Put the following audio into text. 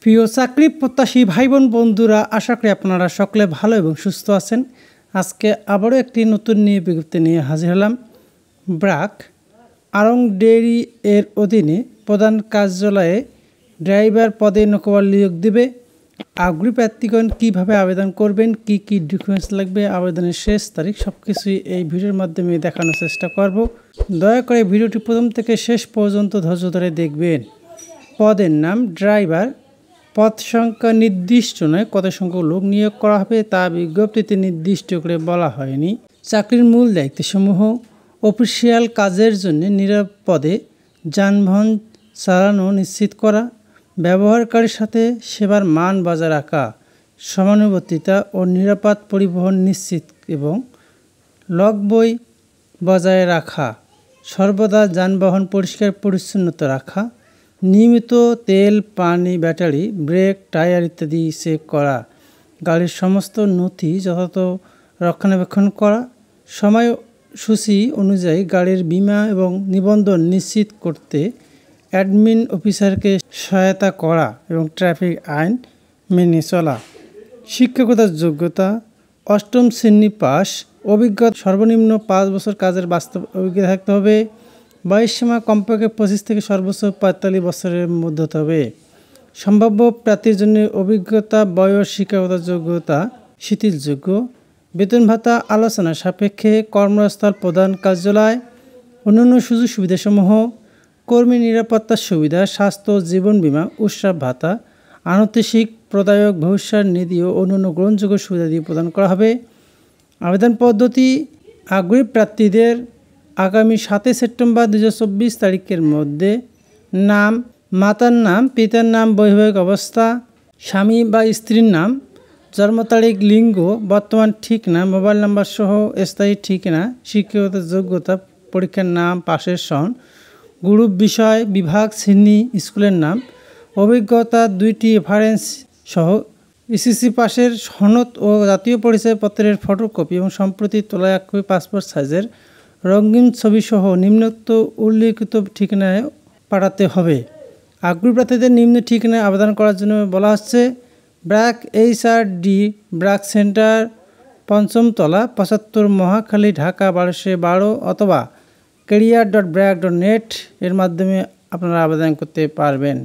প্রিয় চাকরি প্রত্যাশী ভাই বোন বন্ধুরা, আশা করি আপনারা সকলে ভালো এবং সুস্থ আছেন। আজকে আবারও একটি নতুন বিজ্ঞপ্তি নিয়ে হাজির হলাম। ব্র্যাক আড়ং ডেইরি এর অধীনে প্রধান কার্যালয়ে ড্রাইভার পদে নৌকার নিয়োগ দেবে। আগ্রহী প্রার্থীগণ কীভাবে আবেদন করবেন, কি কি ডকুমেন্টস লাগবে, আবেদনের শেষ তারিখ, সব কিছুই এই ভিডিওর মাধ্যমে দেখানোর চেষ্টা করব। দয়া করে ভিডিওটি প্রথম থেকে শেষ পর্যন্ত ধৈর্য ধরে দেখবেন। পদের নাম ড্রাইভার। পদ সংখ্যা নির্দিষ্ট নয়, কত সংখ্যক লোক নিয়োগ করা হবে তা বিজ্ঞপ্তিতে নির্দিষ্ট করে বলা হয়নি। চাকরির মূল দায়িত্বসমূহ: অফিসিয়াল কাজের জন্য নিরাপদে যানবাহন চালানো নিশ্চিত করা, ব্যবহারকারীর সাথে সেবার মান বজায় রাখা, সমানুবর্তিতা ও নিরাপদ পরিবহন নিশ্চিত এবং লগ বই বজায় রাখা, সর্বদা যানবাহন পরিষ্কার পরিচ্ছন্নতা রাখা, নিয়মিত তেল, পানি, ব্যাটারি, ব্রেক, টায়ার ইত্যাদি চেক করা, গাড়ির সমস্ত নথি যথাযথ রক্ষণাবেক্ষণ করা, সময়সূচি অনুযায়ী গাড়ির বীমা এবং নিবন্ধন নিশ্চিত করতে অ্যাডমিন অফিসারকে সহায়তা করা এবং ট্রাফিক আইন মেনে চলা। শিক্ষকতার যোগ্যতা: অষ্টম শ্রেণী পাস, অভিজ্ঞতা সর্বনিম্ন 5 বছর কাজের বাস্তব অভিজ্ঞতা থাকতে হবে। বয়সসীমা কমপক্ষে 25 থেকে সর্বোচ্চ 45 বছরের মধ্যে হতে হবে। সম্ভাব্য প্রার্থীর জন্য অভিজ্ঞতা, বয়স, শিক্ষকতার যোগ্যতা শিথিলযোগ্য। বেতন ভাতা আলোচনা সাপেক্ষে। কর্মস্থল প্রধান কার্যালয়। অন্যান্য সুযোগ সুবিধাসমূহ: কর্মী নিরাপত্তার সুবিধা, স্বাস্থ্য, জীবন বীমা, উৎসব ভাতা, আনুষ্ঠানিক প্রদায়ক ভবিষ্যৎ নিধি ও অন্যান্য গ্রহণযোগ্য সুবিধা দিয়ে প্রদান করা হবে। আবেদন পদ্ধতি: আগ্রহী প্রার্থীদের আগামী 7 সেপ্টেম্বর 2024 তারিখের মধ্যে নাম, মাতার নাম, পিতার নাম, বৈবাহিক অবস্থা, স্বামী বা স্ত্রীর নাম, জন্ম তারিখ, লিঙ্গ, বর্তমান ঠিকানা, মোবাইল নাম্বার সহ স্থায়ী ঠিকানা, শিক্ষকতার যোগ্যতা, পরীক্ষার নাম, পাশের সন, গ্রুপ, বিষয়, বিভাগ, শ্রেণী, স্কুলের নাম, অভিজ্ঞতা, 2টি রেফারেন্স সহ এসএসসি পাশের সনদ ও জাতীয় পরিচয়পত্রের ফটোকপি এবং সম্প্রতি তোলা 1 কপি পাসপোর্ট সাইজের রঙিন ছবি সহ নিম্নোক্ত উল্লিখিত ঠিকানায় পাঠাতে হবে। আগ্রহী প্রার্থীদের নিম্ন ঠিকানায় আবেদন করার জন্য বলা হচ্ছে: ব্র্যাক HRD, ব্র্যাক সেন্টার, 5ম তলা, 75, মহাখালী, ঢাকা 1212, অথবা career.brag.net এর মাধ্যমে আপনারা আবেদন করতে পারবেন।